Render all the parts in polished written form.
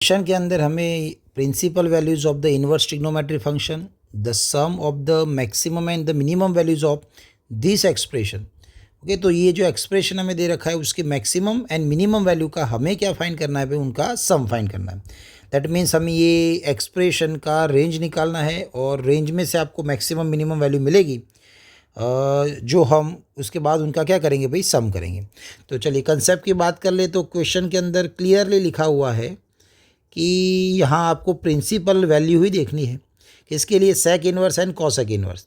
Question के अंदर हमें principal values of the inverse trigonometry function, the sum of the maximum and the minimum values of this expression. Okay, तो ये जो expression हमें दे रखा है उसके मैक्सिमम एंड मिनिमम वैल्यू का हमें क्या फाइंड करना है भाई, उनका सम फाइंड करना है। दैट मीन्स हमें ये एक्सप्रेशन का रेंज निकालना है और रेंज में से आपको मैक्सिमम मिनिमम वैल्यू मिलेगी, जो हम उसके बाद उनका क्या करेंगे भाई, सम करेंगे। तो चलिए कंसेप्ट की बात कर ले तो क्वेश्चन के अंदर क्लियरली लिखा हुआ है कि यहाँ आपको प्रिंसिपल वैल्यू ही देखनी है। किसके लिए? Sec inverse and cosec inverse.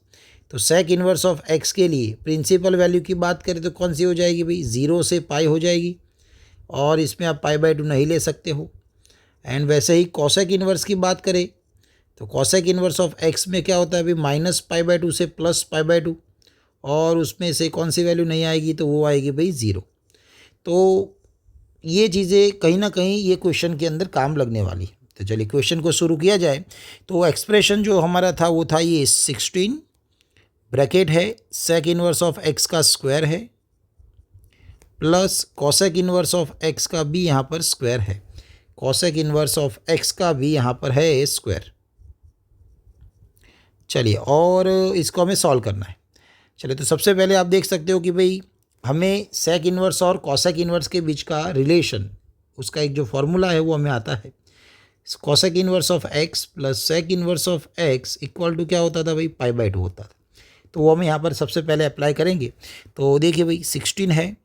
तो सेक इन्वर्स ऑफ एक्स के लिए प्रिंसिपल वैल्यू की बात करें तो कौन सी हो जाएगी भाई, 0 से पाई हो जाएगी, और इसमें आप पाई/2 नहीं ले सकते हो। एंड वैसे ही कॉसेक इन्वर्स की बात करें तो कॉसेक इन्वर्स ऑफ एक्स में क्या होता है भाई, -पाई/2 से +पाई/2, और उसमें से कौन सी वैल्यू नहीं आएगी, तो वो आएगी भाई 0। तो ये चीज़ें कहीं ना कहीं ये क्वेश्चन के अंदर काम लगने वाली है। तो चलिए क्वेश्चन को शुरू किया जाए। तो एक्सप्रेशन जो हमारा था वो था ये 16 ब्रैकेट है, सेक इन्वर्स ऑफ एक्स का स्क्वायर है, plus cosec inverse of x का भी यहाँ पर स्क्वायर है, कॉसेक इन्वर्स ऑफ एक्स का भी यहाँ पर है स्क्वायर। चलिए, और इसको हमें सॉल्व करना है। चलिए, तो सबसे पहले आप देख सकते हो कि भाई हमें सेक इन्वर्स और कॉसेक इन्वर्स के बीच का रिलेशन, उसका एक जो फॉर्मूला है वो हमें आता है। Cosec inverse of x plus sec inverse of x equal to क्या होता था भाई, पाई/2 होता था। तो वो हम यहाँ पर सबसे पहले अप्लाई करेंगे। तो देखिए भाई 16 है,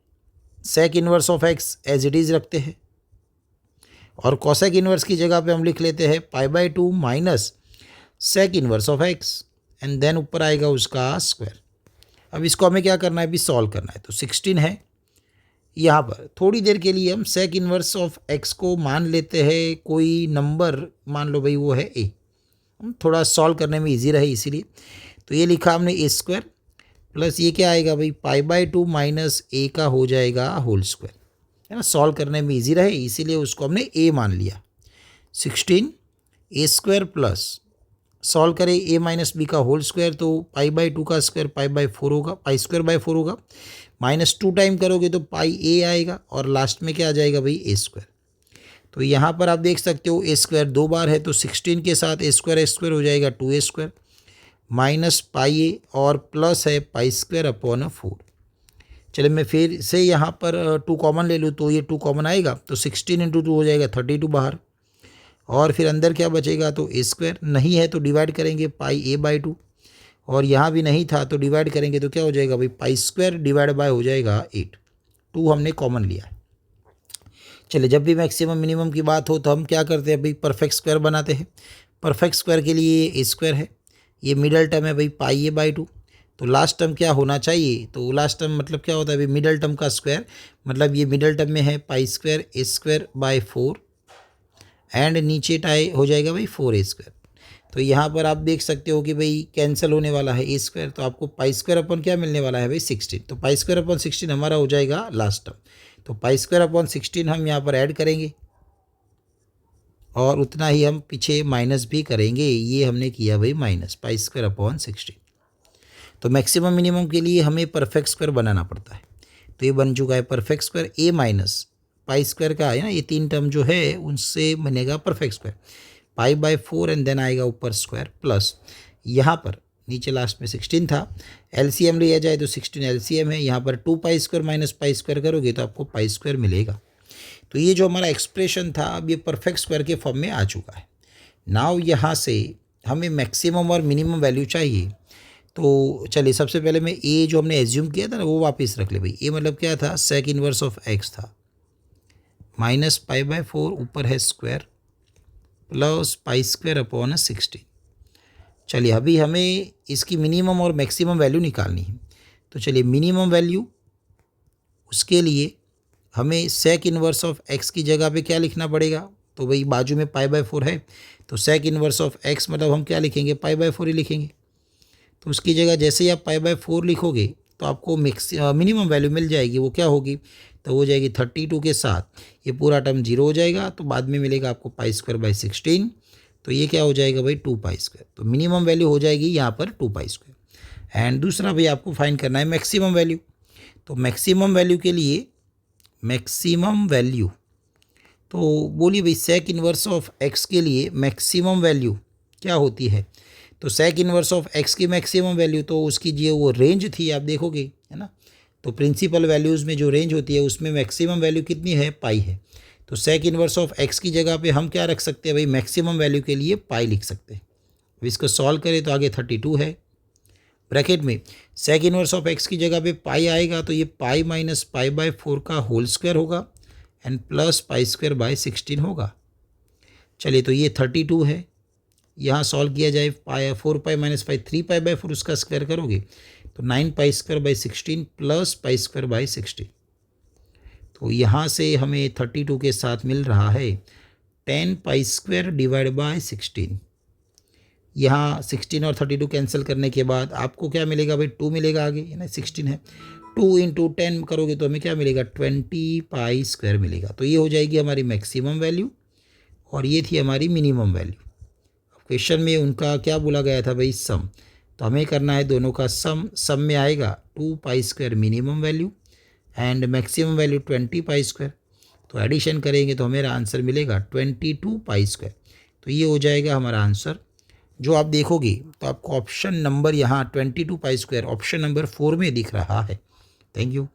sec inverse of x as it is रखते हैं, और कॉसेक इन्वर्स की जगह पे हम लिख लेते हैं पाई/2 minus sec inverse of x, and then ऊपर आएगा उसका स्क्वायर। अब इसको हमें क्या करना है अभी, सॉल्व करना है। तो 16 है, यहाँ पर थोड़ी देर के लिए हम सेक इन्वर्स ऑफ एक्स को मान लेते हैं कोई नंबर, मान लो भाई वो है ए, हम थोड़ा सॉल्व करने में इजी रहे इसीलिए। तो ये लिखा हमने ए स्क्वायर, प्लस ये क्या आएगा भाई, पाई/2 माइनस ए का हो जाएगा होल स्क्वायर, है ना। सॉल्व करने में इजी रहे इसीलिए उसको हमने ए मान लिया। 16 ए स्क्वायर प्लस सॉल्व करें ए माइनस बी का होल स्क्वायर, तो पाई/2 का स्क्वायर पाई/4 होगा, पाई²/4 होगा, -2 टाइम करोगे तो पाई ए आएगा, और लास्ट में क्या आ जाएगा भाई, ए स्क्वायर। तो यहाँ पर आप देख सकते हो ए स्क्वायर 2 बार है, तो 16 के साथ ए स्क्वायर हो जाएगा 2a स्क्वायर माइनस पाई ए, और प्लस है पाई²/4। चलिए मैं फिर से यहाँ पर 2 कॉमन ले लूँ, तो ये 2 कॉमन आएगा, तो 16 × 2 हो जाएगा 32 बाहर, और फिर अंदर क्या बचेगा, तो ए स्क्वायर नहीं है तो डिवाइड करेंगे पाई/2, और यहाँ भी नहीं था तो डिवाइड करेंगे तो क्या हो जाएगा भाई, पाई² डिवाइड बाय हो जाएगा 8। 2 हमने कॉमन लिया है। चलिए, जब भी मैक्सिमम मिनिमम की बात हो तो हम क्या करते हैं भाई, परफेक्ट स्क्वायर बनाते हैं। परफेक्ट स्क्वायर के लिए ए स्क्वायर है, ये मिडल टर्म है भाई पाई/2, तो लास्ट टर्म क्या होना चाहिए, तो लास्ट टर्म मतलब क्या होता है भाई, मिडल टर्म का स्क्वायर, मतलब ये मिडल टर्म में है पाई²A²/4, एंड नीचे टाई हो जाएगा भाई 4a²। तो यहाँ पर आप देख सकते हो कि भाई कैंसिल होने वाला है ए स्क्वायर, तो आपको पाई² क्या मिलने वाला है भाई, 16। तो पाई² हमारा हो जाएगा लास्ट टर्म, तो पाई² हम यहाँ पर ऐड करेंगे, और उतना ही हम पीछे माइनस भी करेंगे, ये हमने किया भाई माइनस पाई²। तो मैक्सिमम मिनिमम के लिए हमें परफेक्ट स्क्वायर बनाना पड़ता है। तो ये बन चुका है परफेक्ट स्क्वायर, ए माइनस पाई² का है ना, ये 3 टर्म जो है उनसे बनेगा परफेक्ट स्क्वायर, पाई/4 एंड देन आएगा ऊपर स्क्वायर, प्लस यहाँ पर नीचे लास्ट में 16 था, एलसीएम लिया जाए तो 16 एलसीएम है, यहाँ पर 2 माइनस पाई² करोगे तो आपको पाई² मिलेगा। तो ये जो हमारा एक्सप्रेशन था अब ये परफेक्ट स्क्वायर के फॉर्म में आ चुका है। नाउ यहाँ से हमें मैक्सिमम और मिनिमम वैल्यू चाहिए। तो चलिए सबसे पहले मैं ए जो हमने एज्यूम किया था ना वो वापस रख ले भाई। ए मतलब क्या था, सेक इन्वर्स ऑफ एक्स था, माइनस पाई/4 ऊपर है स्क्वायर, प्लस पाई²/16। चलिए अभी हमें इसकी मिनिमम और मैक्सिमम वैल्यू निकालनी है। तो चलिए मिनिमम वैल्यू, उसके लिए हमें सेक इन्वर्स ऑफ एक्स की जगह पे क्या लिखना पड़ेगा, तो भाई बाजू में पाई/4 है, तो सेक इन्वर्स ऑफ एक्स मतलब हम क्या लिखेंगे, पाई/4 ही लिखेंगे। तो उसकी जगह जैसे ही आप पाई/4 लिखोगे तो आपको मिनिमम वैल्यू मिल जाएगी, वो क्या होगी, तो हो जाएगी 32 के साथ ये पूरा टर्म 0 हो जाएगा, तो बाद में मिलेगा आपको पाई²/16, तो ये क्या हो जाएगा भाई 2 पाई²। तो मिनिमम वैल्यू हो जाएगी यहाँ पर 2 पाई²। एंड दूसरा भाई आपको फाइंड करना है मैक्सिमम वैल्यू। तो मैक्सिमम वैल्यू के लिए मैक्सिमम वैल्यू तो बोलिए भाई सेक इन्वर्स ऑफ एक्स के लिए मैक्सिमम वैल्यू क्या होती है। तो सेक इन्वर्स ऑफ एक्स की मैक्सिमम वैल्यू तो उसकी जो वो रेंज थी आप देखोगे, है ना। तो प्रिंसिपल वैल्यूज़ में जो रेंज होती है उसमें मैक्सिमम वैल्यू कितनी है, पाई है। तो सेक इन्वर्स ऑफ एक्स की जगह पे हम क्या रख सकते हैं भाई, मैक्सिमम वैल्यू के लिए पाई लिख सकते हैं। अब इसको सॉल्व करें तो आगे 32 है। ब्रैकेट में सेक इन्वर्स ऑफ एक्स की जगह पे पाई आएगा तो ये पाई माइनस पाई बाय 4 का होल स्क्वायर होगा and plus pi square by 16 होगा। चलिए तो ये 32 है, यहाँ सॉल्व किया जाए, पाई 4 pi minus pi 3 pi by 4 उसका स्क्वायर करोगे तो 9 pi square by 16 plus pi square by 16। तो यहाँ से हमें 32 के साथ मिल रहा है 10 पाई स्क्वायर डिवाइड बाय 16। यहाँ 16 और 32 कैंसिल करने के बाद आपको क्या मिलेगा भाई, 2 मिलेगा आगे, है ना, 16 है। 2 इंटू 10 करोगे तो हमें क्या मिलेगा, 20 पाई स्क्वायर मिलेगा। तो ये हो जाएगी हमारी मैक्सिमम वैल्यू और ये थी हमारी मिनिमम वैल्यू। क्वेश्चन में उनका क्या बोला गया था भाई, सम। तो हमें करना है दोनों का सम। सम में आएगा 2 pi square minimum value and maximum value 20 pi square. तो एडिशन करेंगे तो हमारा आंसर मिलेगा 22 पाई स्क्वायर। तो ये हो जाएगा हमारा आंसर। जो आप देखोगे तो आपको ऑप्शन नंबर यहाँ 22 पाई स्क्वायर ऑप्शन नंबर 4 में दिख रहा है। Thank you.